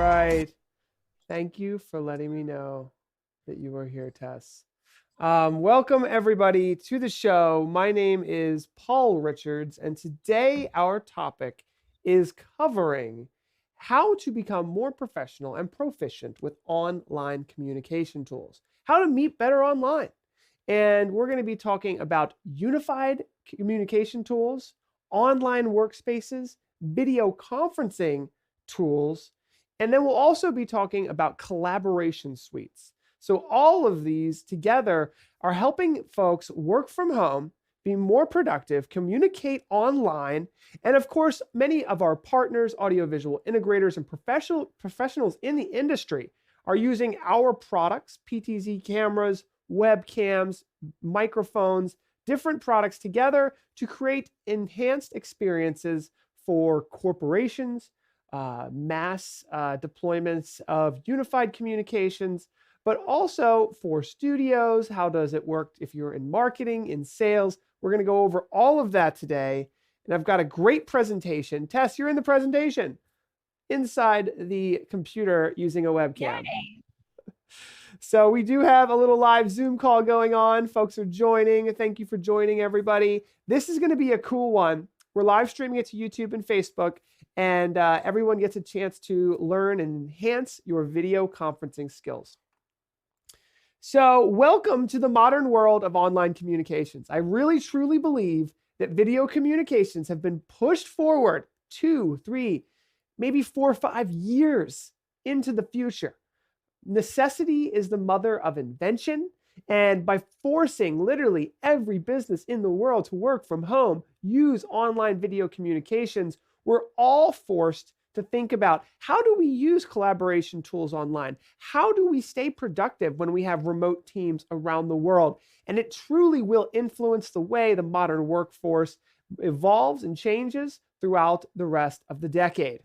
right. Thank you for letting me know that you are here, Tess. Welcome, everybody, to the show. My name is Paul Richards, and today our topic is covering how to become more professional and proficient with online communication tools, how to meet better online. And we're going to be talking about unified communication tools, online workspaces, video conferencing tools, and then we'll also be talking about collaboration suites. So all of these together are helping folks work from home, be more productive, communicate online, and of course, many of our partners, audiovisual integrators, and professionals in the industry are using our products, PTZ cameras, webcams, microphones, different products together to create enhanced experiences for corporations, mass deployments of unified communications, but also for studios. How does it work if you're in marketing, in sales? We're going to go over all of that today. And I've got a great presentation. Tess, you're in the presentation inside the computer using a webcam. Yay. So we do have a little live Zoom call going on. Folks are joining. Thank you for joining, everybody. This is going to be a cool one. We're live streaming it to YouTube and Facebook, and everyone gets a chance to learn and enhance your video conferencing skills. So welcome to the modern world of online communications. I really, truly believe that video communications have been pushed forward 2, 3, maybe 4 or 5 years into the future. Necessity is the mother of invention. And by forcing literally every business in the world to work from home, use online video communications, we're all forced to think about, how do we use collaboration tools online? How do we stay productive when we have remote teams around the world? And it truly will influence the way the modern workforce evolves and changes throughout the rest of the decade.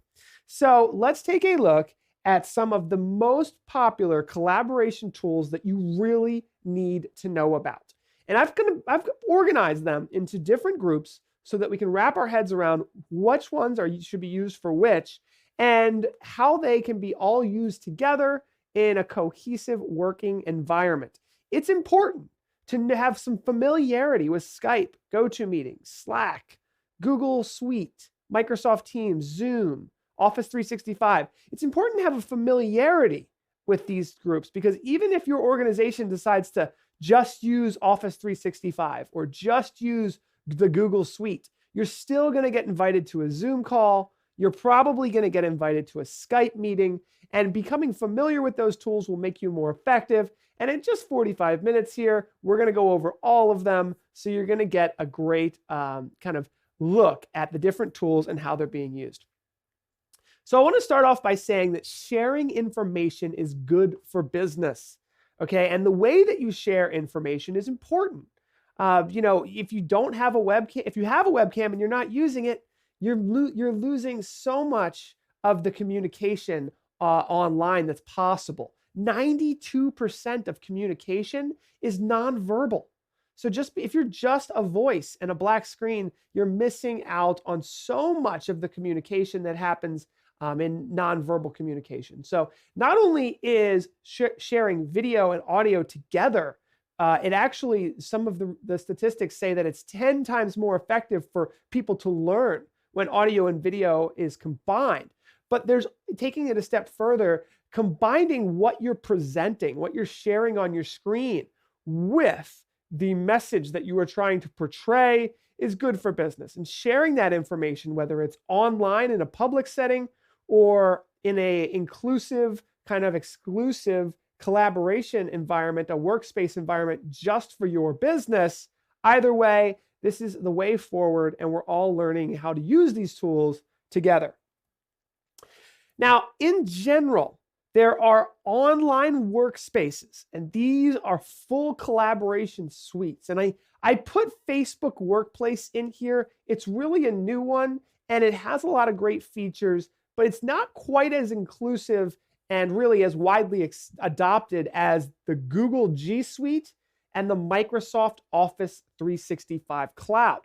So let's take a look at some of the most popular collaboration tools that you really need to know about. And I've organized them into different groups so that we can wrap our heads around which ones should be used for which, and how they can be all used together in a cohesive working environment. It's important to have some familiarity with Skype, GoToMeeting, Slack, Google Suite, Microsoft Teams, Zoom, Office 365. It's important to have a familiarity with these groups, because even if your organization decides to just use Office 365 or just use the Google Suite, you're still going to get invited to a Zoom call. You're probably going to get invited to a Skype meeting, and becoming familiar with those tools will make you more effective. And in just 45 minutes here, we're going to go over all of them. So you're going to get a great kind of look at the different tools and how they're being used. So I want to start off by saying that sharing information is good for business, okay? And the way that you share information is important. If you don't have a webcam, if you have a webcam and you're not using it, you're losing so much of the communication online that's possible. 92% of communication is nonverbal. So if you're just a voice and a black screen, you're missing out on so much of the communication that happens in nonverbal communication. So not only is sharing video and audio together, it actually, some of the statistics say that it's 10 times more effective for people to learn when audio and video is combined. But there's taking it a step further, combining what you're presenting, what you're sharing on your screen with the message that you are trying to portray is good for business. And sharing that information, whether it's online in a public setting or in a inclusive, kind of exclusive collaboration environment, a workspace environment just for your business, either way, this is the way forward, and we're all learning how to use these tools together. Now, in general, there are online workspaces, and these are full collaboration suites. And I put Facebook Workplace in here. It's really a new one, and it has a lot of great features, but it's not quite as inclusive and really as widely adopted as the Google G Suite and the Microsoft Office 365 Cloud.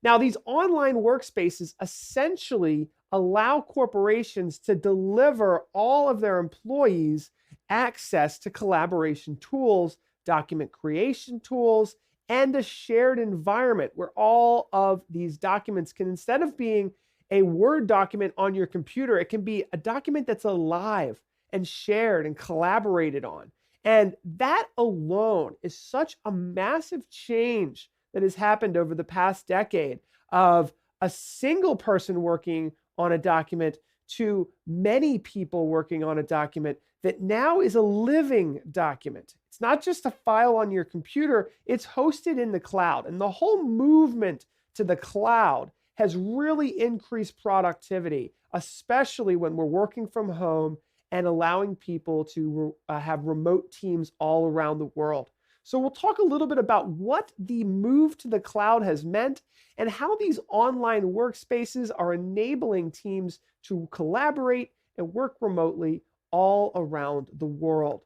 Now, these online workspaces essentially allow corporations to deliver all of their employees access to collaboration tools, document creation tools, and a shared environment where all of these documents can, instead of being a Word document on your computer, it can be a document that's alive and shared and collaborated on. And that alone is such a massive change that has happened over the past decade of a single person working on a document to many people working on a document that now is a living document. It's not just a file on your computer, it's hosted in the cloud. And the whole movement to the cloud has really increased productivity, especially when we're working from home and allowing people to have remote teams all around the world. So we'll talk a little bit about what the move to the cloud has meant and how these online workspaces are enabling teams to collaborate and work remotely all around the world.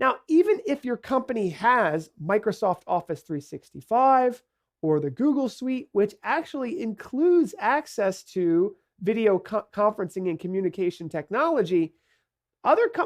Now, even if your company has Microsoft Office 365 or the Google Suite, which actually includes access to video conferencing and communication technology,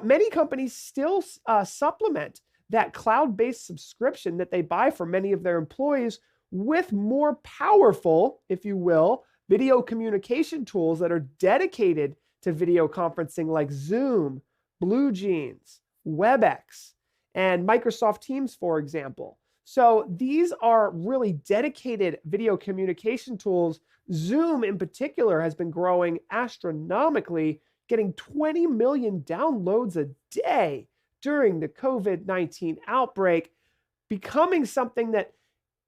many companies still supplement that cloud-based subscription that they buy for many of their employees with more powerful, if you will, video communication tools that are dedicated to video conferencing like Zoom, BlueJeans, WebEx, and Microsoft Teams, for example. So these are really dedicated video communication tools. Zoom in particular has been growing astronomically, getting 20 million downloads a day during the COVID-19 outbreak, becoming something that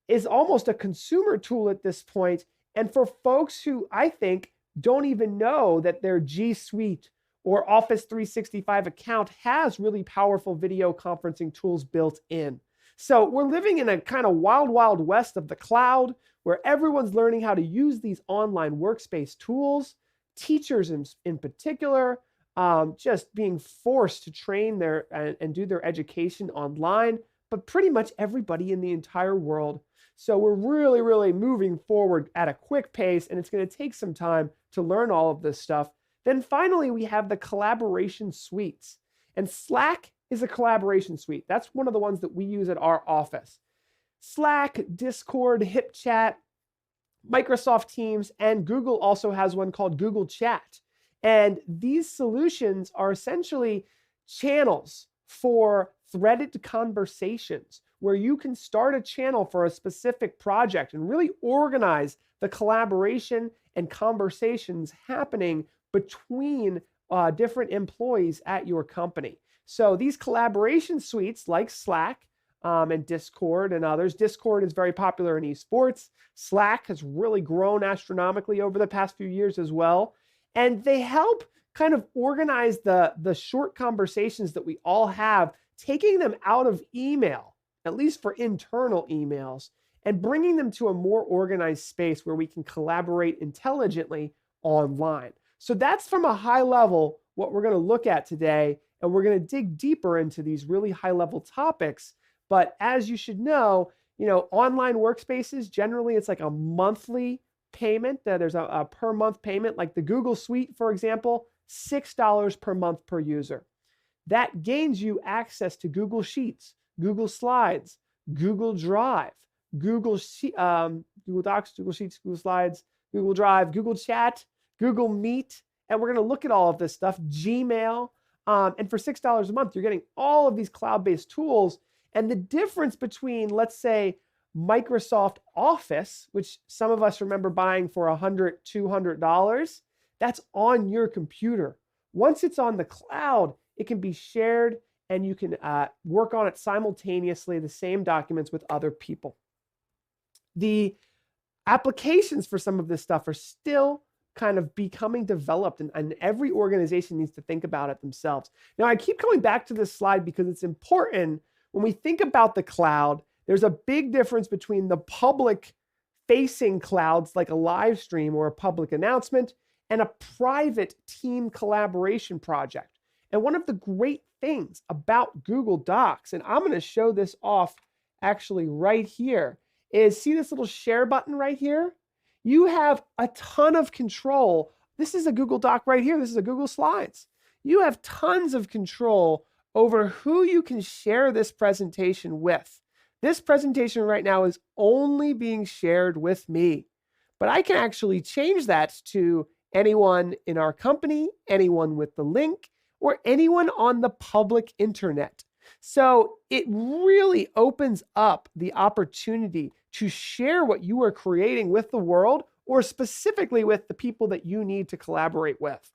is almost a consumer tool at this point. And for folks who I think don't even know that their G Suite or Office 365 account has really powerful video conferencing tools built in. So we're living in a kind of wild, wild west of the cloud where everyone's learning how to use these online workspace tools, teachers in particular, just being forced to train and do their education online, but pretty much everybody in the entire world. So we're really, really moving forward at a quick pace, and it's going to take some time to learn all of this stuff. Then finally, we have the collaboration suites. And Slack is a collaboration suite. That's one of the ones that we use at our office. Slack, Discord, HipChat, Microsoft Teams, and Google also has one called Google Chat. And these solutions are essentially channels for threaded conversations where you can start a channel for a specific project and really organize the collaboration and conversations happening between different employees at your company. So these collaboration suites like Slack and Discord and others. Discord is very popular in esports. Slack has really grown astronomically over the past few years as well. And they help kind of organize the short conversations that we all have, taking them out of email, at least for internal emails, and bringing them to a more organized space where we can collaborate intelligently online. So that's from a high level what we're going to look at today, and we're going to dig deeper into these really high level topics. But as you should know, online workspaces, generally it's like a monthly payment. There's a per month payment, like the Google Suite, for example, $6 per month per user. That gains you access to Google Sheets, Google Slides, Google Drive, Google Docs, Google Sheets, Google Slides, Google Drive, Google Chat, Google Meet, and we're going to look at all of this stuff, Gmail, and for $6 a month, you're getting all of these cloud-based tools. And the difference between, let's say, Microsoft Office, which some of us remember buying for $100, $200, that's on your computer. Once it's on the cloud, it can be shared and you can work on it simultaneously, the same documents with other people. The applications for some of this stuff are still kind of becoming developed, and every organization needs to think about it themselves. Now, I keep coming back to this slide because it's important. When we think about the cloud, there's a big difference between the public-facing clouds like a live stream or a public announcement and a private team collaboration project. And one of the great things about Google Docs, and I'm going to show this off actually right here, is see this little share button right here? You have a ton of control This is a Google Doc right here. This is a Google Slides. You have tons of control over who you can share this presentation with. This presentation right now is only being shared with me, but I can actually change that to anyone in our company, anyone with the link, or anyone on the public internet. So it really opens up the opportunity to share what you are creating with the world, or specifically with the people that you need to collaborate with.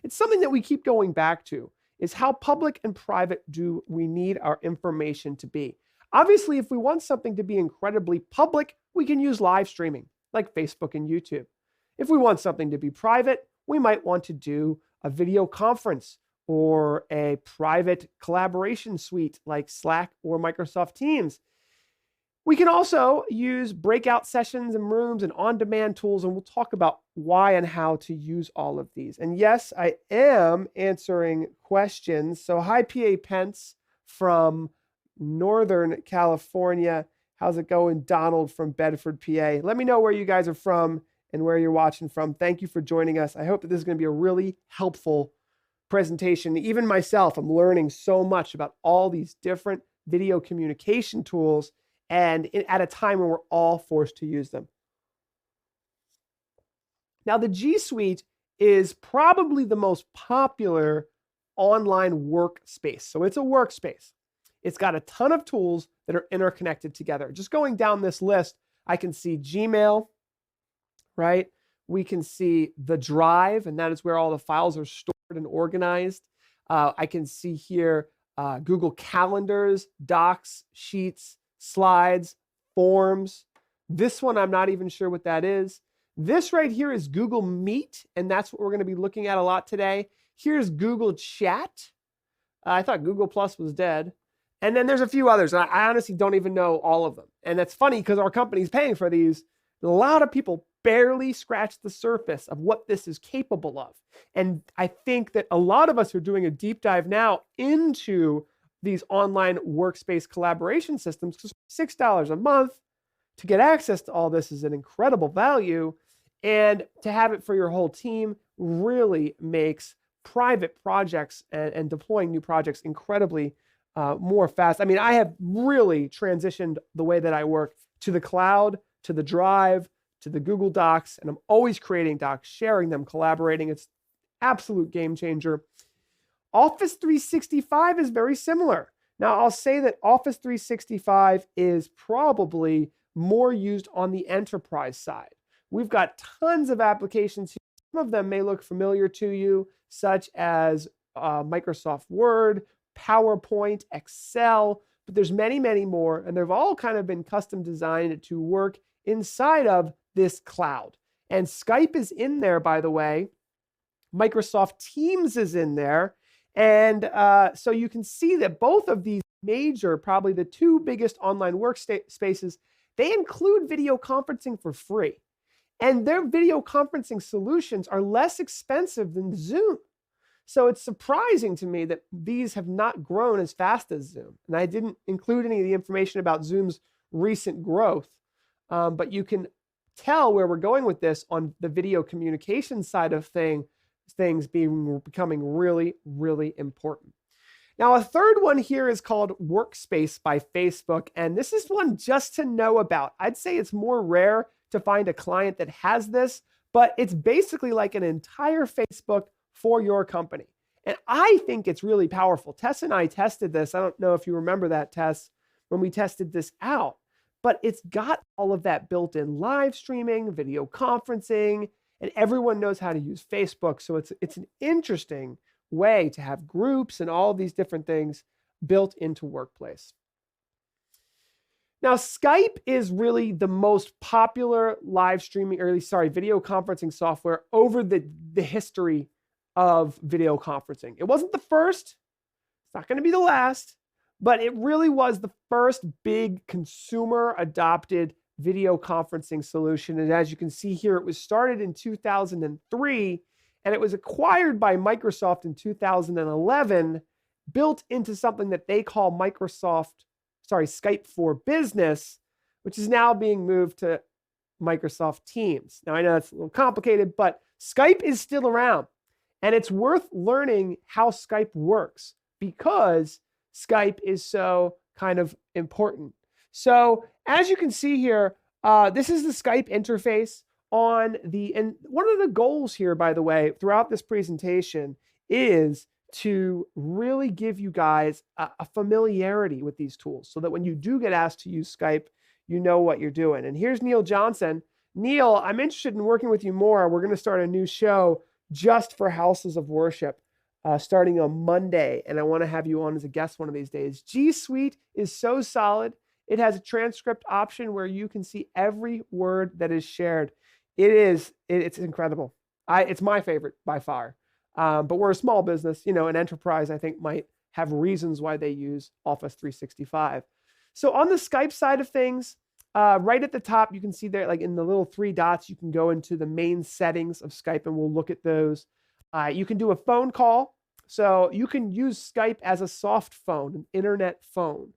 It's something that we keep going back to, is how public and private do we need our information to be? Obviously, if we want something to be incredibly public, we can use live streaming like Facebook and YouTube. If we want something to be private, we might want to do a video conference or a private collaboration suite like Slack or Microsoft Teams. We can also use breakout sessions and rooms and on-demand tools, and we'll talk about why and how to use all of these. And yes, I am answering questions. So hi, PA Pence from Northern California. How's it going? Donald from Bedford, PA. Let me know where you guys are from and where you're watching from. Thank you for joining us. I hope that this is going to be a really helpful presentation. Even myself, I'm learning so much about all these different video communication tools, and at a time when we're all forced to use them. Now, the G Suite is probably the most popular online workspace. So it's a workspace. It's got a ton of tools that are interconnected together. Just going down this list, I can see Gmail, right? We can see the Drive, and that is where all the files are stored and organized. I can see here Google Calendars, Docs, Sheets, Slides, Forms. This one, I'm not even sure what that is. This right here is Google Meet, and that's what we're going to be looking at a lot today. Here's Google Chat. I thought Google Plus was dead. And then there's a few others. I honestly don't even know all of them. And that's funny because our company's paying for these. A lot of people barely scratch the surface of what this is capable of. And I think that a lot of us are doing a deep dive now into these online workspace collaboration systems, because $6 a month to get access to all this is an incredible value. And to have it for your whole team really makes private projects and deploying new projects incredibly more fast. I mean, I have really transitioned the way that I work to the cloud, to the Drive, to the Google Docs, and I'm always creating docs, sharing them, collaborating. It's absolute game changer. Office 365 is very similar. Now, I'll say that Office 365 is probably more used on the enterprise side. We've got tons of applications here. Some of them may look familiar to you, such as Microsoft Word, PowerPoint, Excel, but there's many, many more, and they've all kind of been custom designed to work inside of this cloud. And Skype is in there, by the way. Microsoft Teams is in there. And so you can see that both of these major, probably the two biggest online workspaces, they include video conferencing for free. And their video conferencing solutions are less expensive than Zoom. So it's surprising to me that these have not grown as fast as Zoom. And I didn't include any of the information about Zoom's recent growth, but you can tell where we're going with this on the video communication side of things becoming really, really important. Now, a third one here is called Workspace by Facebook, and this is one just to know about. I'd say it's more rare to find a client that has this, but it's basically like an entire Facebook for your company. And I think it's really powerful. Tess and I tested this. I don't know if you remember that, Tess, when we tested this out, but it's got all of that built-in live streaming, video conferencing, and everyone knows how to use Facebook. So it's an interesting way to have groups and all these different things built into Workplace. Now, Skype is really the most popular live streaming, video conferencing software over the history of video conferencing. It wasn't the first, it's not going to be the last, but it really was the first big consumer adopted video conferencing solution. And as you can see here, it was started in 2003 and it was acquired by Microsoft in 2011, built into something that they call Skype for Business, which is now being moved to Microsoft Teams. Now, I know it's a little complicated, but Skype is still around, and it's worth learning how Skype works because Skype is so kind of important. So as you can see here, this is the Skype interface and one of the goals here, by the way, throughout this presentation is to really give you guys a familiarity with these tools so that when you do get asked to use Skype, you know what you're doing. And here's Neil Johnson. Neil, I'm interested in working with you more. We're going to start a new show just for houses of worship starting on Monday, and I want to have you on as a guest one of these days. G Suite is so solid. It has a transcript option where you can see every word that is shared. It's incredible. It's my favorite by far. But we're a small business, you know, an enterprise I think might have reasons why they use Office 365. So on the Skype side of things, right at the top, you can see there, like in the little 3 dots, you can go into the main settings of Skype and we'll look at those. You can do a phone call. So you can use Skype as a soft phone, an internet phone.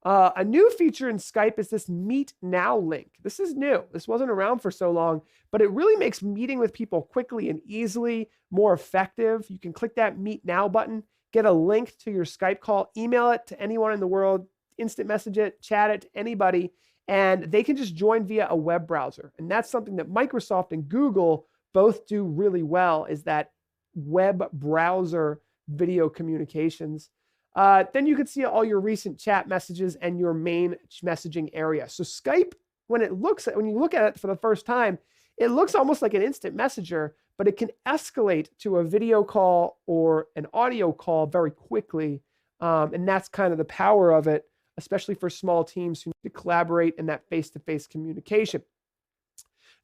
A new feature in Skype is this Meet Now link. This is new. This wasn't around for so long, but it really makes meeting with people quickly and easily more effective. You can click that Meet Now button, get a link to your Skype call, email it to anyone in the world, instant message it, chat it to anybody, and they can just join via a web browser. And that's something that Microsoft and Google both do really well, is that web browser video communications. Then you can see all your recent chat messages and your main messaging area. So Skype, when you look at it for the first time, it looks almost like an instant messenger, but it can escalate to a video call or an audio call very quickly. And that's kind of the power of it, especially for small teams who need to collaborate in that face-to-face communication.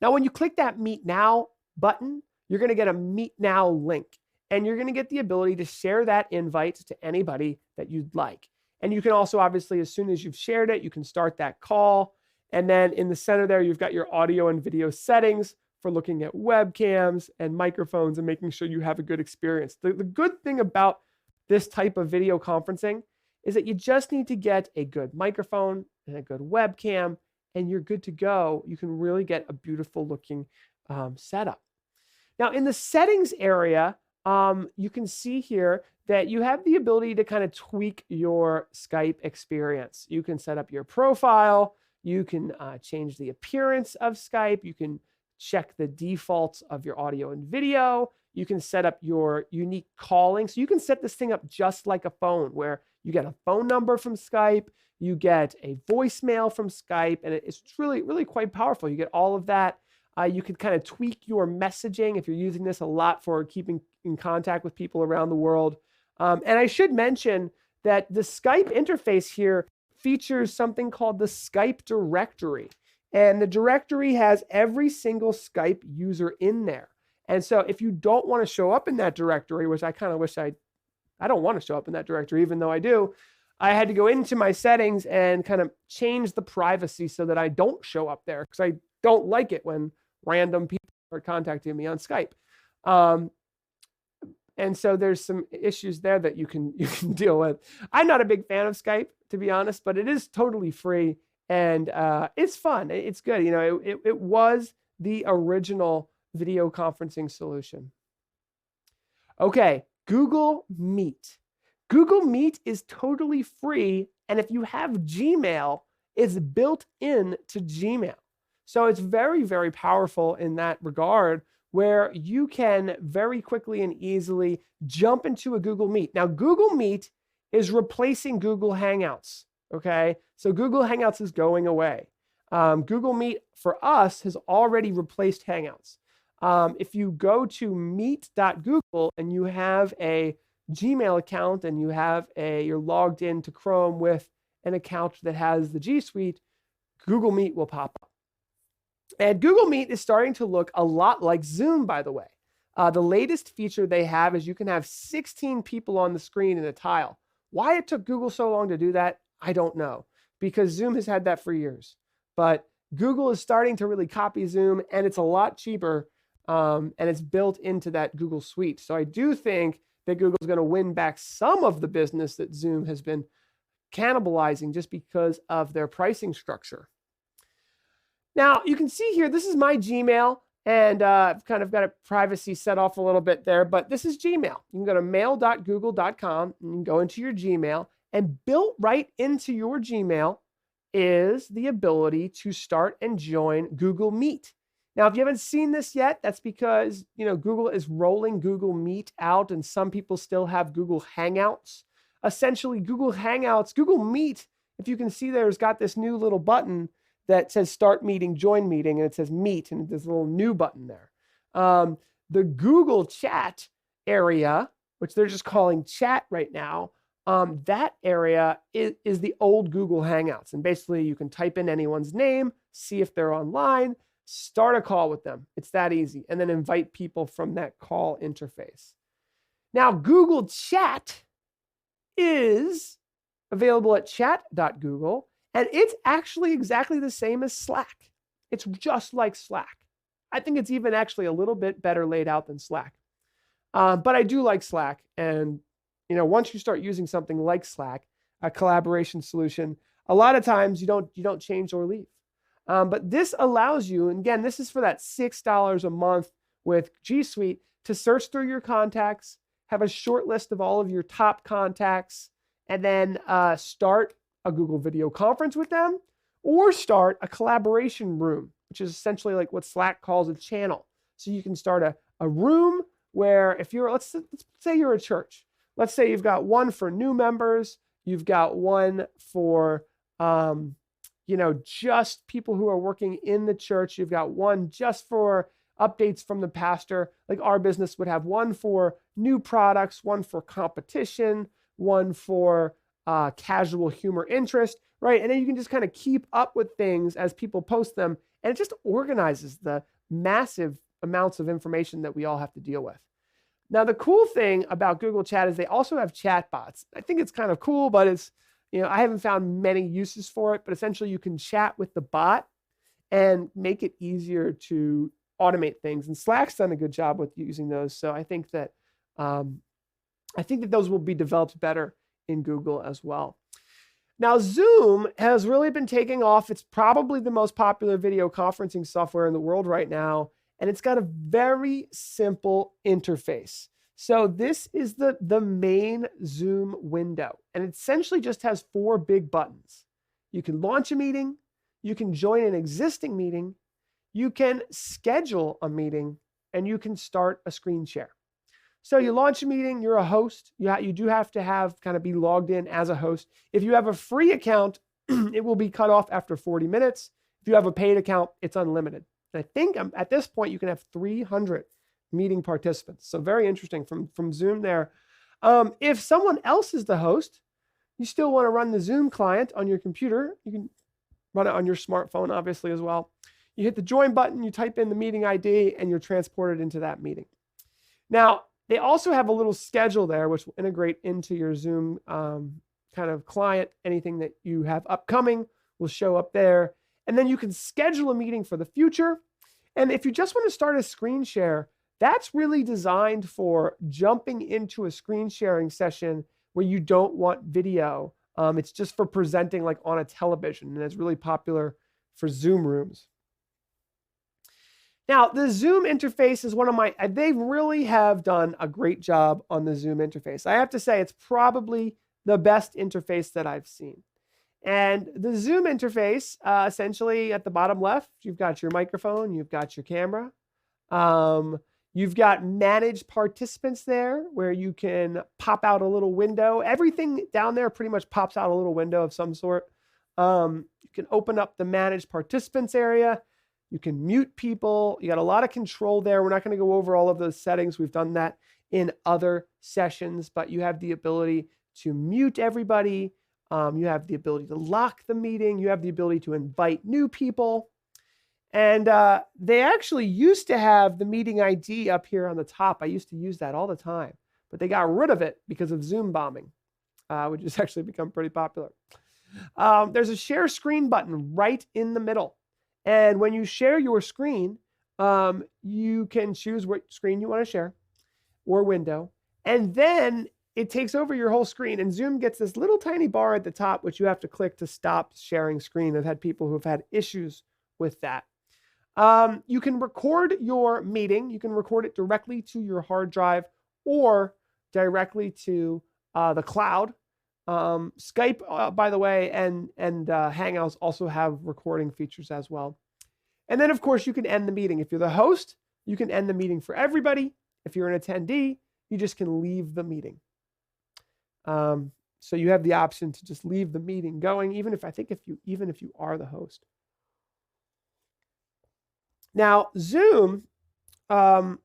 Now, when you click that Meet Now button, you're going to get a Meet Now link. And you're going to get the ability to share that invite to anybody that you'd like. And you can also, obviously, as soon as you've shared it, you can start that call. And then in the center there, you've got your audio and video settings for looking at webcams and microphones and making sure you have a good experience. The good thing about this type of video conferencing is that you just need to get a good microphone and a good webcam, and you're good to go. You can really get a beautiful looking setup. Now, in the settings area, you can see here that you have the ability to kind of tweak your Skype experience. You can set up your profile. You can change the appearance of Skype. You can check the defaults of your audio and video. You can set up your unique calling. So you can set this thing up just like a phone, where you get a phone number from Skype, you get a voicemail from Skype, and it's really, really quite powerful. You get all of that. You can kind of tweak your messaging if you're using this a lot for keeping in contact with people around the world. And I should mention that the Skype interface here features something called the Skype directory. And the directory has every single Skype user in there. And so if you don't want to show up in that directory, which I kind of wish I don't want to show up in that directory, even though I do, I had to go into my settings and kind of change the privacy so that I don't show up there, because I don't like it when random people are contacting me on Skype. And so there's some issues there that you can deal with. I'm not a big fan of Skype, to be honest, but it is totally free and it's fun. It's good. You know, it was the original video conferencing solution. Okay, Google Meet. Google Meet is totally free, and if you have Gmail, it's built in to Gmail. So it's very, very powerful in that regard, where you can very quickly and easily jump into a Google Meet. Now, Google Meet is replacing Google Hangouts, okay? So Google Hangouts is going away. Google Meet for us has already replaced Hangouts. If you go to meet.google and you have a Gmail account and you're logged into Chrome with an account that has the G Suite, Google Meet will pop up. And Google Meet is starting to look a lot like Zoom, by the way. The latest feature they have is you can have 16 people on the screen in a tile. Why it took Google so long to do that, I don't know, because Zoom has had that for years. But Google is starting to really copy Zoom, and it's a lot cheaper, and it's built into that Google Suite. So I do think that Google's going to win back some of the business that Zoom has been cannibalizing just because of their pricing structure. Now, you can see here, this is my Gmail, And I've kind of got a privacy set off a little bit there, but this is Gmail. You can go to mail.google.com and you can go into your Gmail, and built right into your Gmail is the ability to start and join Google Meet. Now, if you haven't seen this yet, that's because, Google is rolling Google Meet out, and some people still have Google Hangouts. Essentially, Google Meet, if you can see there, has got this new little button that says start meeting, join meeting, and it says meet, and there's a little new button there. The Google Chat area, which they're just calling chat right now, that area is the old Google Hangouts. And basically you can type in anyone's name, see if they're online, start a call with them. It's that easy. And then invite people from that call interface. Now, Google Chat is available at chat.google. And it's actually exactly the same as Slack. It's just like Slack. I think it's even actually a little bit better laid out than Slack. But I do like Slack. And, once you start using something like Slack, a collaboration solution, a lot of times you don't change or leave. But this allows you, and again, this is for that $6 a month with G Suite, to search through your contacts, have a short list of all of your top contacts, and then start a Google video conference with them, or start a collaboration room, which is essentially like what Slack calls a channel. So you can start a room where if you're, let's say you're a church. Let's say you've got one for new members. You've got one for, just people who are working in the church. You've got one just for updates from the pastor. Like our business would have one for new products, one for competition, one for casual humor interest, right? And then you can just kind of keep up with things as people post them. And it just organizes the massive amounts of information that we all have to deal with. Now, the cool thing about Google Chat is they also have chat bots. I think it's kind of cool, but it's, I haven't found many uses for it, but essentially you can chat with the bot and make it easier to automate things. And Slack's done a good job with using those. So I think that those will be developed better in Google as well. Now, Zoom has really been taking off. It's probably the most popular video conferencing software in the world right now, and it's got a very simple interface. So this is the main Zoom window, and it essentially just has 4 big buttons. You can launch a meeting, you can join an existing meeting, you can schedule a meeting, and you can start a screen share. So you launch a meeting, you're a host. You do have to be logged in as a host. If you have a free account, it will be cut off after 40 minutes. If you have a paid account, it's unlimited. And I think at this point, you can have 300 meeting participants. So very interesting from Zoom there. If someone else is the host, you still want to run the Zoom client on your computer. You can run it on your smartphone, obviously, as well. You hit the join button, you type in the meeting ID, and you're transported into that meeting. Now, they also have a little schedule there, which will integrate into your Zoom kind of client. Anything that you have upcoming will show up there. And then you can schedule a meeting for the future. And if you just want to start a screen share, that's really designed for jumping into a screen sharing session where you don't want video. It's just for presenting like on a television, and it's really popular for Zoom rooms. Now, the Zoom interface is they really have done a great job on the Zoom interface. I have to say, it's probably the best interface that I've seen. And the Zoom interface, essentially at the bottom left, you've got your microphone, you've got your camera. You've got manage participants there where you can pop out a little window. Everything down there pretty much pops out a little window of some sort. You can open up the manage participants area. You can mute people. You got a lot of control there. We're not going to go over all of those settings. We've done that in other sessions, but you have the ability to mute everybody. You have the ability to lock the meeting. You have the ability to invite new people. And they actually used to have the meeting ID up here on the top. I used to use that all the time, but they got rid of it because of Zoom bombing, which has actually become pretty popular. There's a share screen button right in the middle. And when you share your screen, you can choose what screen you want to share or window. And then it takes over your whole screen. And Zoom gets this little tiny bar at the top, which you have to click to stop sharing screen. I've had people who've had issues with that. You can record your meeting. You can record it directly to your hard drive or directly to the cloud. Skype, by the way, and Hangouts also have recording features as well. And then, of course, you can end the meeting. If you're the host, you can end the meeting for everybody. If you're an attendee, you just can leave the meeting. So you have the option to just leave the meeting going, even if you are the host. Now, Zoom, oh,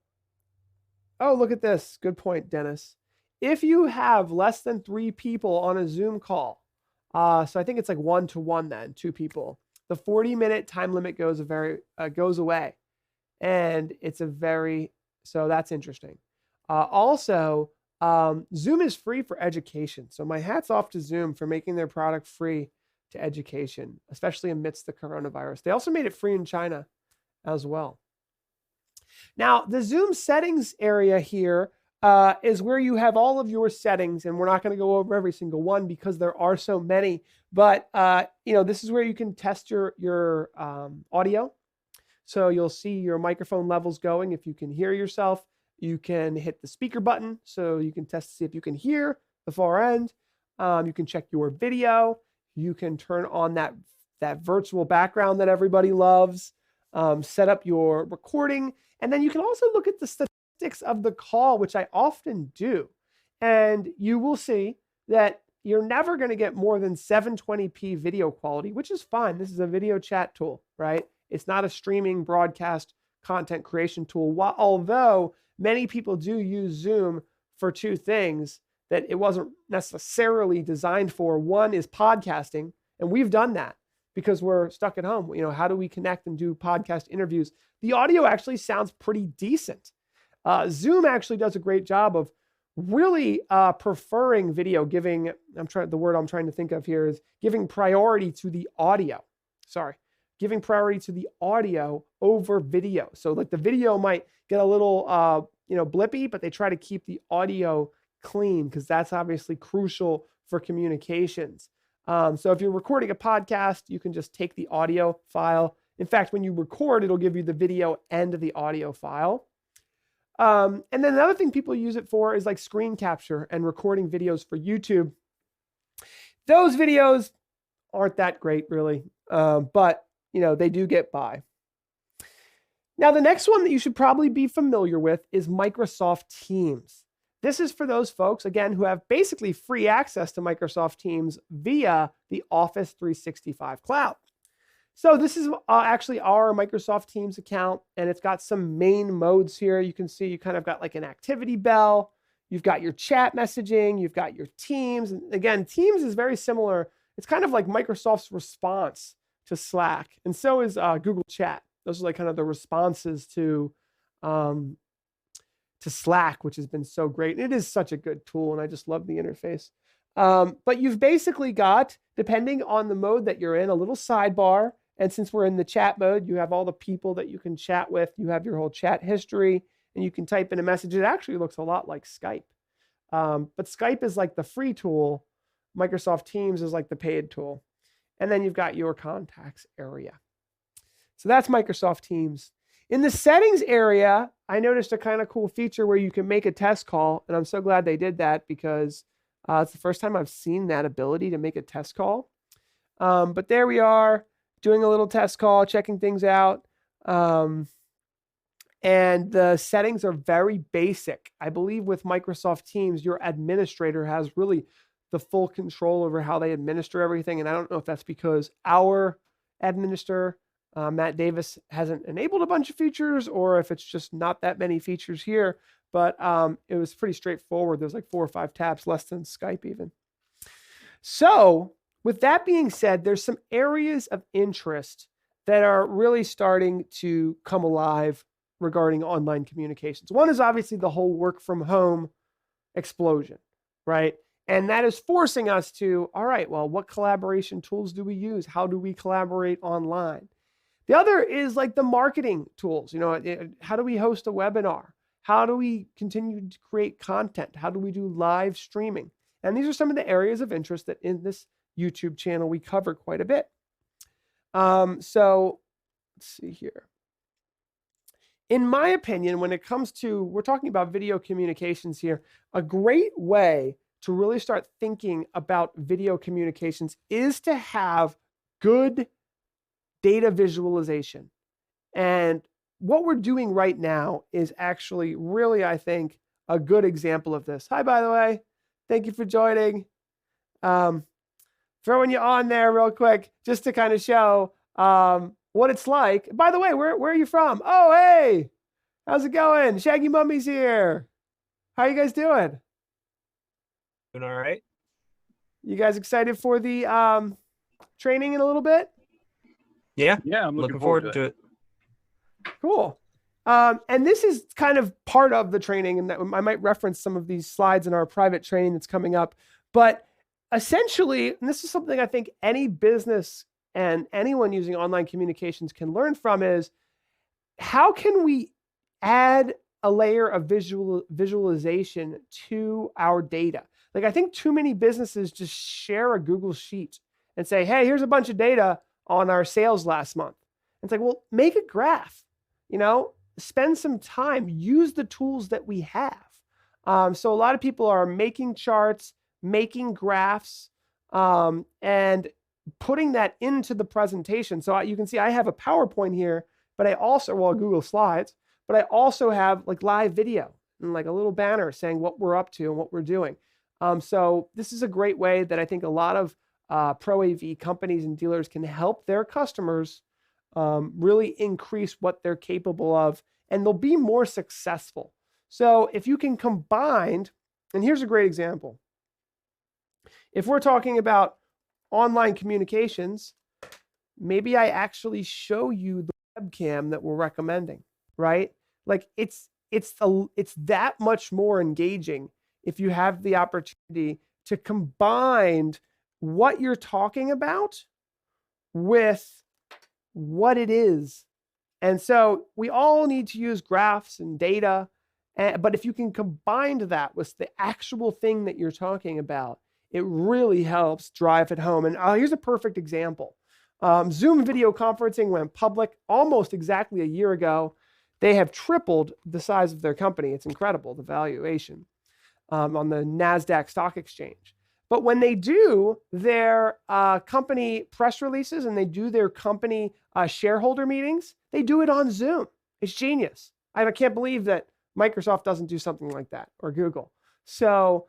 look at this. Good point, Dennis. If you have less than 3 people on a Zoom call, so I think it's like 1-to-1 then, 2 people, the 40-minute time limit goes away. And so that's interesting. Also, Zoom is free for education. So my hat's off to Zoom for making their product free to education, especially amidst the coronavirus. They also made it free in China as well. Now, the Zoom settings area here is where you have all of your settings, and we're not going to go over every single one because there are so many. But this is where you can test your audio. So you'll see your microphone levels going. If you can hear yourself, you can hit the speaker button, so you can test to see if you can hear the far end. You can check your video. You can turn on that virtual background that everybody loves. Set up your recording, and then you can also look at the statistics of the call, which I often do. And you will see that you're never going to get more than 720p video quality, which is fine. This is a video chat tool, right? It's not a streaming broadcast content creation tool. Although many people do use Zoom for 2 things that it wasn't necessarily designed for. One is podcasting, and we've done that because we're stuck at home. How do we connect and do podcast interviews? The audio actually sounds pretty decent. Zoom actually does a great job of really preferring video, giving priority to the audio. Giving priority to the audio over video. So like the video might get a little blippy, but they try to keep the audio clean because that's obviously crucial for communications. So if you're recording a podcast, you can just take the audio file. In fact, when you record, it'll give you the video and the audio file. And then another thing people use it for is like screen capture and recording videos for YouTube. Those videos aren't that great, really, but they do get by. Now, the next one that you should probably be familiar with is Microsoft Teams. This is for those folks, again, who have basically free access to Microsoft Teams via the Office 365 cloud. So this is actually our Microsoft Teams account, and it's got some main modes here. You can see you kind of got like an activity bell. You've got your chat messaging. You've got your Teams. And again, Teams is very similar. It's kind of like Microsoft's response to Slack, and so is Google Chat. Those are like kind of the responses to Slack, which has been so great. And it is such a good tool, and I just love the interface. But you've basically got, depending on the mode that you're in, a little sidebar. And since we're in the chat mode, you have all the people that you can chat with. You have your whole chat history, and you can type in a message. It actually looks a lot like Skype. But Skype is like the free tool. Microsoft Teams is like the paid tool. And then you've got your contacts area. So that's Microsoft Teams. In the settings area, I noticed a kind of cool feature where you can make a test call. And I'm so glad they did that because it's the first time I've seen that ability to make a test call. But there we are, doing a little test call, checking things out. And the settings are very basic. I believe with Microsoft Teams, your administrator has really the full control over how they administer everything. And I don't know if that's because our administrator, Matt Davis, hasn't enabled a bunch of features, or if it's just not that many features here. But it was pretty straightforward. There's like 4 or 5 tabs, less than Skype even. So with that being said, there's some areas of interest that are really starting to come alive regarding online communications. One is obviously the whole work from home explosion, right? And that is forcing us to, all right, well, what collaboration tools do we use? How do we collaborate online? The other is like the marketing tools. How do we host a webinar? How do we continue to create content? How do we do live streaming? And these are some of the areas of interest that in this YouTube channel we cover quite a bit. So let's see here. in my opinion, when it comes to, we're talking about video communications here, a great way to really start thinking about video communications is to have good data visualization. And what we're doing right now is actually really, I think, a good example of this. Hi, by the way. Thank you for joining. Throwing you on there real quick just to kind of show what it's like. By the way, where are you from? Oh, hey, how's it going? Shaggy Mummy's here. How you guys doing? Doing all right. You guys excited for the training in a little bit? Yeah, I'm looking forward to it. Cool. And this is kind of part of the training, and that I might reference some of these slides in our private training that's coming up. But essentially, and this is something I think any business and anyone using online communications can learn from, is how can we add a layer of visualization to our data? Like, I think too many businesses just share a Google Sheet and say, hey, here's a bunch of data on our sales last month. It's like, well, make a graph, spend some time, use the tools that we have. So a lot of people are making charts, making graphs, and putting that into the presentation. So you can see I have a PowerPoint here, but I also, Google Slides, but I also have like live video and like a little banner saying what we're up to and what we're doing. So this is a great way that I think a lot of Pro AV companies and dealers can help their customers really increase what they're capable of, and they'll be more successful. So if you can combine, and here's a great example. If we're talking about online communications, maybe I actually show you the webcam that we're recommending, right? Like it's that much more engaging if you have the opportunity to combine what you're talking about with what it is. And so we all need to use graphs and data, but if you can combine that with the actual thing that you're talking about, it really helps drive it home. And here's a perfect example. Zoom video conferencing went public almost exactly a year ago. They have tripled the size of their company. It's incredible, the valuation on the NASDAQ stock exchange. But when they do their company press releases and they do their company shareholder meetings, they do it on Zoom. It's genius. I can't believe that Microsoft doesn't do something like that, or Google. So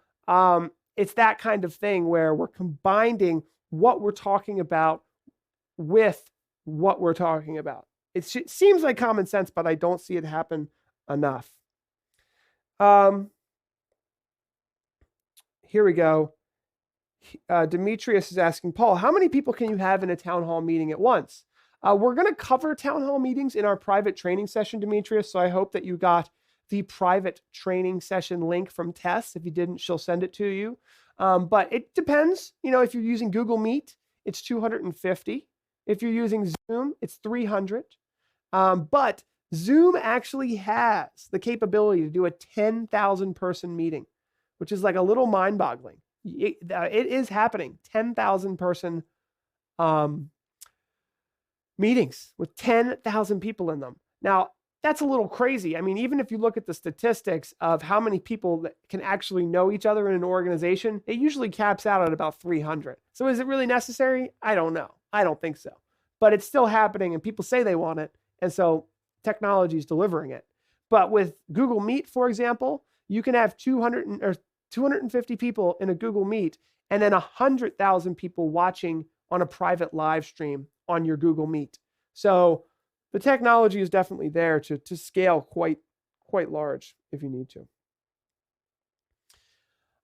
it's that kind of thing where we're combining what we're talking about with what we're talking about. It seems like common sense, but I don't see it happen enough. Here we go. Demetrius is asking, Paul, how many people can you have in a town hall meeting at once? We're going to cover town hall meetings in our private training session, Demetrius. So I hope that you got the private training session link from Tess. If you didn't, she'll send it to you. But it depends. If you're using Google Meet, it's 250. If you're using Zoom, it's 300. But Zoom actually has the capability to do a 10,000 person meeting, which is like a little mind-boggling. It is happening. 10,000 person meetings with 10,000 people in them. Now, that's a little crazy. I mean, even if you look at the statistics of how many people that can actually know each other in an organization, it usually caps out at about 300. So is it really necessary? I don't know. I don't think so. But it's still happening, and people say they want it. And so technology is delivering it. But with Google Meet, for example, you can have 250 people in a Google Meet, and then 100,000 people watching on a private live stream on your Google Meet. So the technology is definitely there to scale quite large if you need to.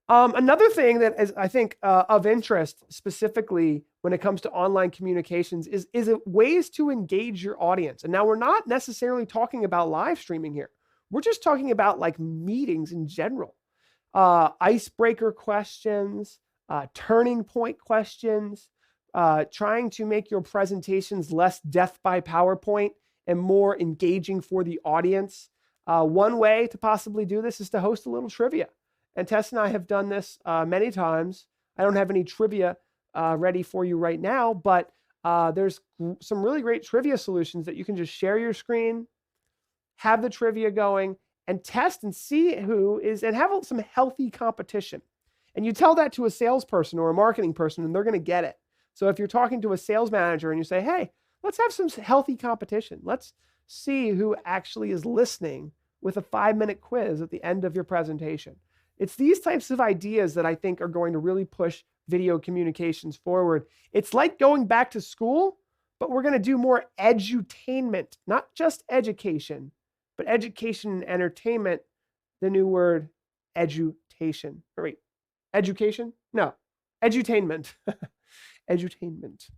Another thing that is, I think, of interest specifically when it comes to online communications is ways to engage your audience. And now we're not necessarily talking about live streaming here. We're just talking about like meetings in general. Icebreaker questions, turning point questions, trying to make your presentations less death by PowerPoint and more engaging for the audience. One way to possibly do this is to host a little trivia. And Tess and I have done this many times. I don't have any trivia ready for you right now, but there's some really great trivia solutions that you can just share your screen, have the trivia going, and test and see who is, and have some healthy competition. And you tell that to a salesperson or a marketing person, and they're going to get it. So if you're talking to a sales manager and you say, hey, let's have some healthy competition. Let's see who actually is listening with a 5-minute quiz at the end of your presentation. It's these types of ideas that I think are going to really push video communications forward. It's like going back to school, but we're going to do more edutainment, not just education, but education and entertainment. The new word, education. Or wait, education? No, edutainment. Edutainment.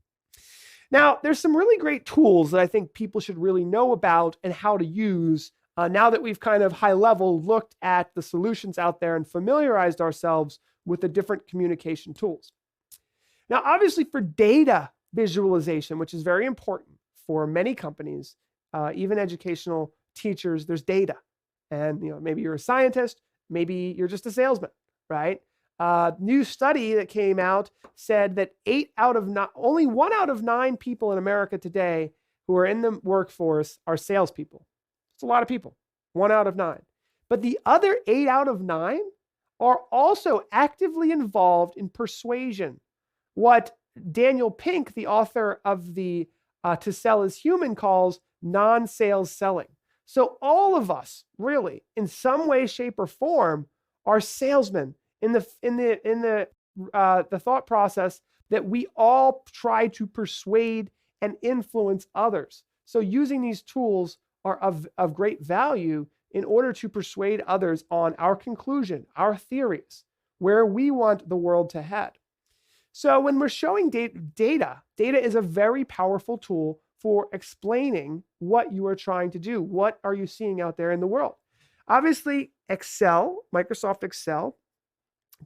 Now, there's some really great tools that I think people should really know about and how to use now that we've kind of high level looked at the solutions out there and familiarized ourselves with the different communication tools. Now, obviously for data visualization, which is very important for many companies, even educational teachers, there's data. And maybe you're a scientist, maybe you're just a salesman, right? New study that came out said that only 1 out of 9 people in America today who are in the workforce are salespeople. It's a lot of people, 1 out of 9. But the other 8 out of 9 are also actively involved in persuasion. What Daniel Pink, the author of the To Sell is Human, calls non-sales selling. So all of us, really, in some way, shape, or form, are salesmen in the thought process that we all try to persuade and influence others. So using these tools are of great value in order to persuade others on our conclusion, our theories, where we want the world to head. So when we're showing data is a very powerful tool for explaining what you are trying to do. What are you seeing out there in the world? Obviously, Excel, Microsoft Excel,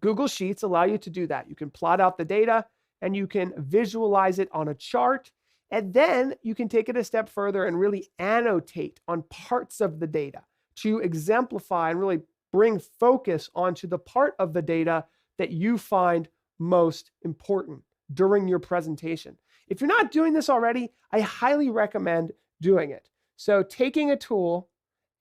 Google Sheets allow you to do that. You can plot out the data and you can visualize it on a chart. And then you can take it a step further and really annotate on parts of the data to exemplify and really bring focus onto the part of the data that you find most important during your presentation. If you're not doing this already, I highly recommend doing it. So taking a tool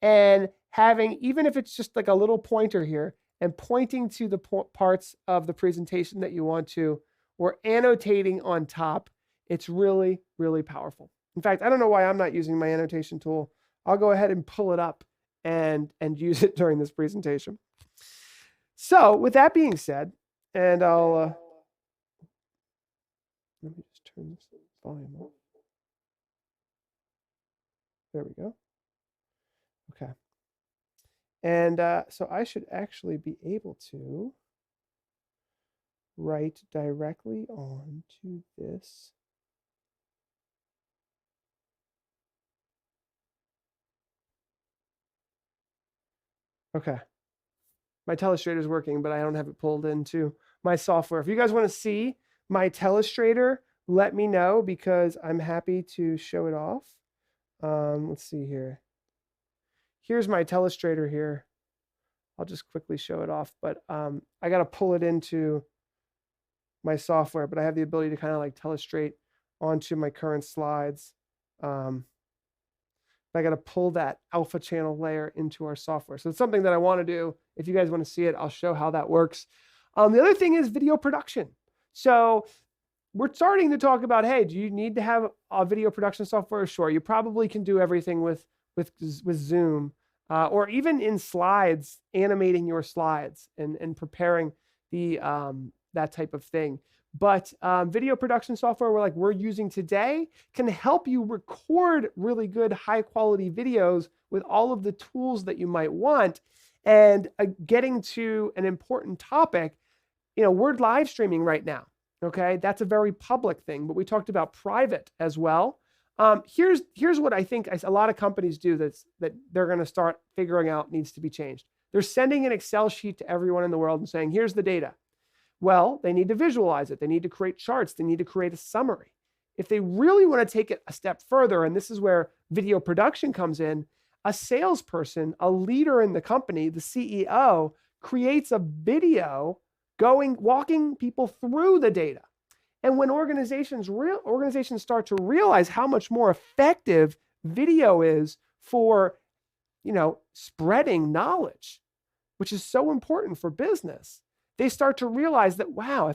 and having, even if it's just like a little pointer here, and pointing to the parts of the presentation that you want to, or annotating on top, it's really, really powerful. In fact, I don't know why I'm not using my annotation tool. I'll go ahead and pull it up and use it during this presentation. So with that being said, and I'll, let me just turn this volume up. There we go. Okay. And so I should actually be able to write directly on to this. Okay. My telestrator is working, but I don't have it pulled into my software. If you guys want to see my telestrator, let me know because I'm happy to show it off. Let's see here. Here's my telestrator here. I'll just quickly show it off, but I got to pull it into my software, but I have the ability to kind of like telestrate onto my current slides. But I got to pull that alpha channel layer into our software. So it's something that I want to do. If you guys want to see it, I'll show how that works. The other thing is video production. So we're starting to talk about, hey, do you need to have a video production software? Sure, you probably can do everything with Zoom, or even in slides, animating your slides and preparing the that type of thing. But video production software we're using today can help you record really good, high quality videos with all of the tools that you might want. And getting to an important topic, we're live streaming right now. Okay, that's a very public thing, but we talked about private as well. Here's what I think a lot of companies do that they're going to start figuring out needs to be changed. They're sending an Excel sheet to everyone in the world and saying, here's the data. Well, they need to visualize it. They need to create charts. They need to create a summary. If they really want to take it a step further, and this is where video production comes in, a salesperson, a leader in the company, the CEO, creates a video walking people through the data. And when organizations start to realize how much more effective video is for spreading knowledge, which is so important for business. They start to realize that, wow,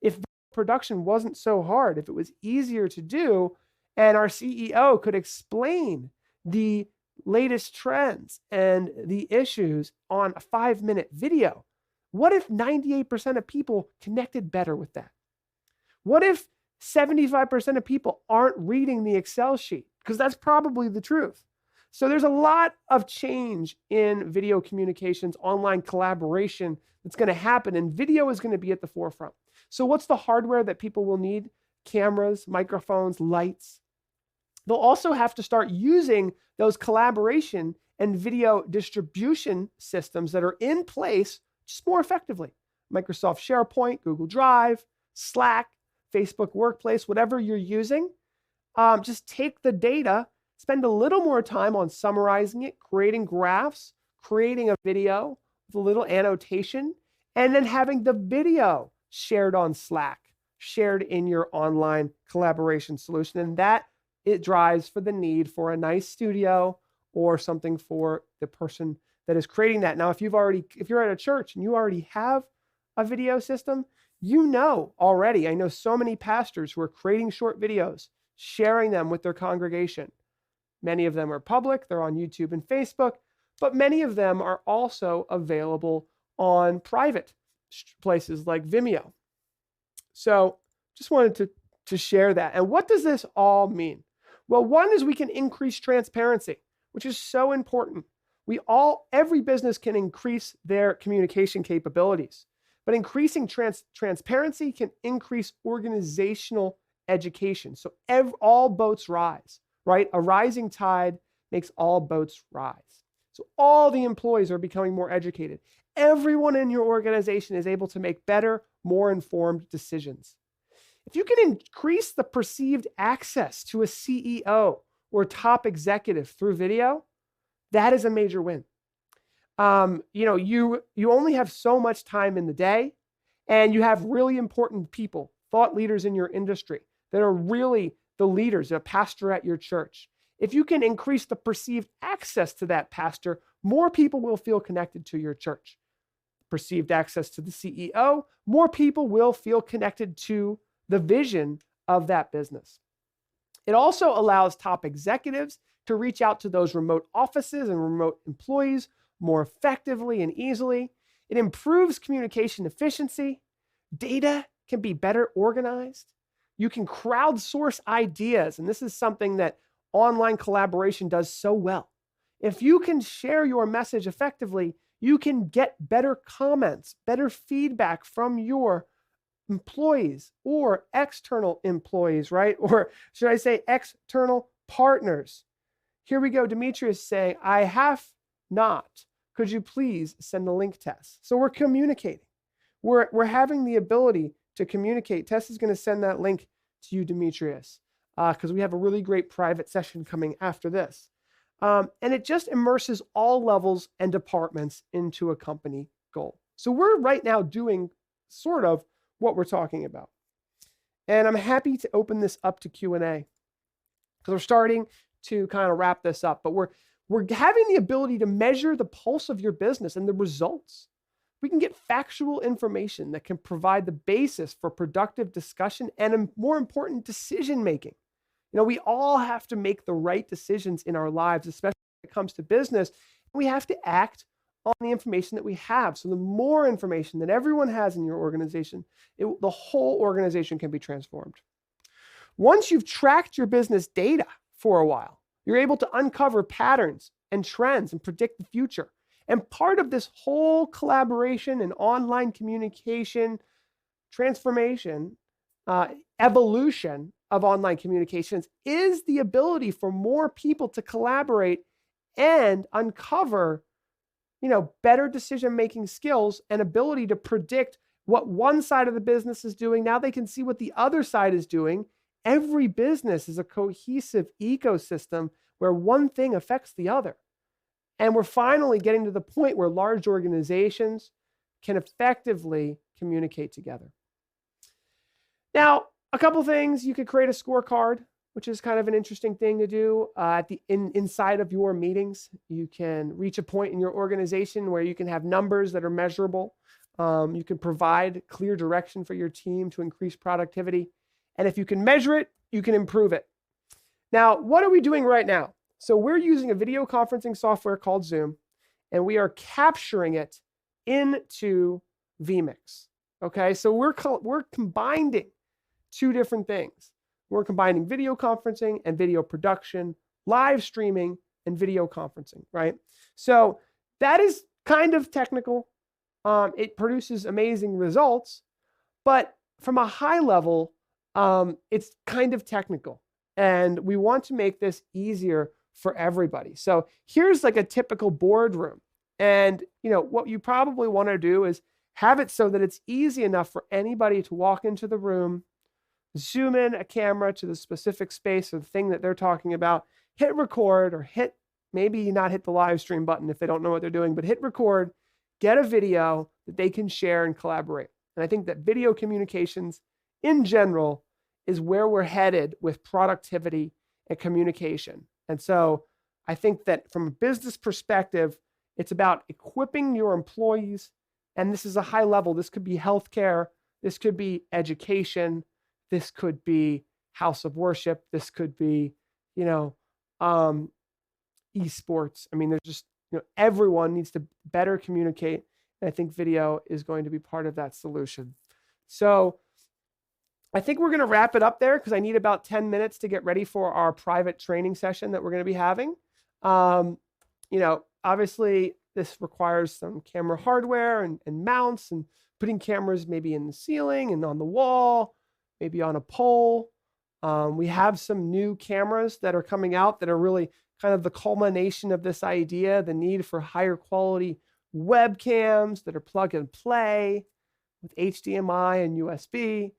if production wasn't so hard, if it was easier to do, and our CEO could explain the latest trends and the issues on a 5-minute video, what if 98% of people connected better with that? What if 75% of people aren't reading the Excel sheet? Because that's probably the truth. So there's a lot of change in video communications, online collaboration that's going to happen, and video is going to be at the forefront. So what's the hardware that people will need? Cameras, microphones, lights. They'll also have to start using those collaboration and video distribution systems that are in place just more effectively. Microsoft SharePoint, Google Drive, Slack, Facebook Workplace, whatever you're using. Just take the data, spend a little more time on summarizing it, creating graphs, creating a video with a little annotation, and then having the video shared on Slack, shared in your online collaboration solution. And that it drives for the need for a nice studio or something for the person that is creating that. Now, if you're at a church and you already have a video system, already, I know so many pastors who are creating short videos, sharing them with their congregation. Many of them are public, they're on YouTube and Facebook, but many of them are also available on private places like Vimeo. So just wanted to share that. And what does this all mean? Well, one is we can increase transparency, which is so important. Every business can increase their communication capabilities, but increasing transparency can increase organizational education. So all boats rise, right? A rising tide makes all boats rise. So all the employees are becoming more educated. Everyone in your organization is able to make better, more informed decisions. If you can increase the perceived access to a CEO or top executive through video, that is a major win. You only have so much time in the day, and you have really important people, thought leaders in your industry that are really the leaders, a pastor at your church. If you can increase the perceived access to that pastor, more people will feel connected to your church. Perceived access to the CEO, more people will feel connected to the vision of that business. It also allows top executives to reach out to those remote offices and remote employees more effectively and easily. It improves communication efficiency. Data can be better organized. You can crowdsource ideas, and this is something that online collaboration does so well. If you can share your message effectively, you can get better comments, better feedback from your employees or external employees, right? Or should I say external partners? Here we go. Demetrius saying, I have not. Could you please send a link, Tess? So we're communicating. We're having the ability to communicate. Tess is going to send that link to you, Demetrius, because we have a really great private session coming after this. And it just immerses all levels and departments into a company goal. So we're right now doing sort of what we're talking about. And I'm happy to open this up to Q&A because we're starting to kind of wrap this up, but we're having the ability to measure the pulse of your business and the results. We can get factual information that can provide the basis for productive discussion and, more important, decision making. We all have to make the right decisions in our lives, especially when it comes to business. We have to act on the information that we have. So the more information that everyone has in your organization, the whole organization can be transformed. Once you've tracked your business data for a while, you're able to uncover patterns and trends and predict the future. And part of this whole collaboration and online communication transformation, evolution of online communications is the ability for more people to collaborate and uncover, better decision-making skills and ability to predict what one side of the business is doing. Now they can see what the other side is doing. Every business is a cohesive ecosystem where one thing affects the other. And we're finally getting to the point where large organizations can effectively communicate together. Now, a couple things. You could create a scorecard which is kind of an interesting thing to do inside of your meetings. You can reach a point in your organization where you can have numbers that are measurable. You can provide clear direction for your team to increase productivity. And if you can measure it, you can improve it. Now, what are we doing right now? So we're using a video conferencing software called Zoom, and we are capturing it into vMix. Okay, so we're combining two different things. We're combining video conferencing and video production, live streaming and video conferencing, right? So that is kind of technical. It produces amazing results, but from a high level, it's kind of technical. And we want to make this easier for everybody. So here's like a typical boardroom. And what you probably want to do is have it so that it's easy enough for anybody to walk into the room, zoom in a camera to the specific space or the thing that they're talking about, hit record, or maybe not hit the live stream button if they don't know what they're doing, but hit record, get a video that they can share and collaborate. And I think that video communications in general is where we're headed with productivity and communication. And so I think that from a business perspective, it's about equipping your employees. And this is a high level. This could be healthcare. This could be education. This could be house of worship. This could be, esports. I mean, there's just, everyone needs to better communicate. And I think video is going to be part of that solution. So I think we're going to wrap it up there because I need about 10 minutes to get ready for our private training session that we're going to be having. Obviously this requires some camera hardware and mounts and putting cameras maybe in the ceiling and on the wall, maybe on a pole. We have some new cameras that are coming out that are really kind of the culmination of this idea, the need for higher quality webcams that are plug and play with HDMI and USB.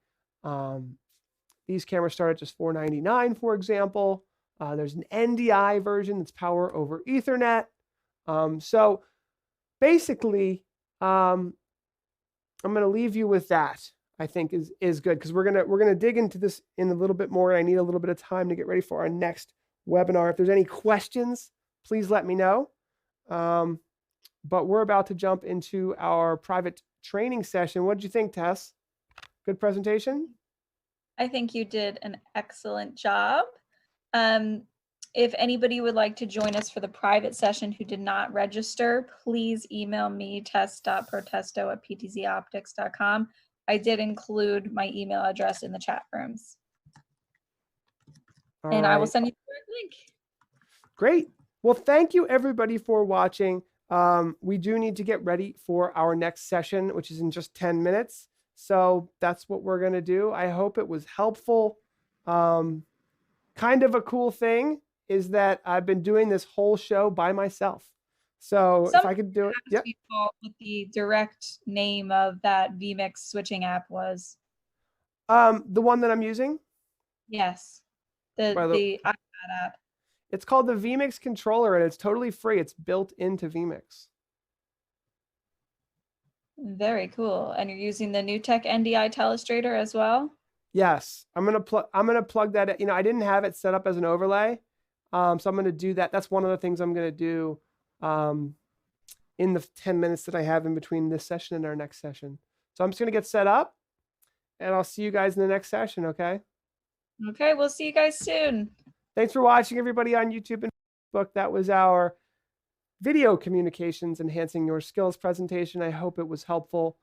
These cameras start at just $499, for example. There's an NDI version that's power over Ethernet. So basically, I'm going to leave you with that. I think is good because we're gonna dig into this in a little bit more. I need a little bit of time to get ready for our next webinar. If there's any questions, please let me know. But we're about to jump into our private training session. What did you think, Tess? Good presentation? I think you did an excellent job. If anybody would like to join us for the private session who did not register, please email me, tess.protesto@PTZOptics.com. I did include my email address in the chat rooms. All and right. I will send you the link. Great. Well, thank you everybody for watching. We do need to get ready for our next session, which is in just 10 minutes. So that's what we're going to do. I hope it was helpful. Kind of a cool thing is that I've been doing this whole show by myself. So if I could do it. Yeah. What the direct name of that vMix switching app was. The one that I'm using? Yes. The iPad app. It's called the vMix controller and it's totally free. It's built into vMix. Very cool. And you're using the NewTek NDI Telestrator as well? Yes. I'm gonna plug that in. I didn't have it set up as an overlay. So I'm gonna do that. That's one of the things I'm gonna do in the 10 minutes that I have in between this session and our next session. So I'm just gonna get set up and I'll see you guys in the next session, okay? Okay, we'll see you guys soon. Thanks for watching, everybody on YouTube and Facebook. That was our video communications enhancing your skills presentation. I hope it was helpful.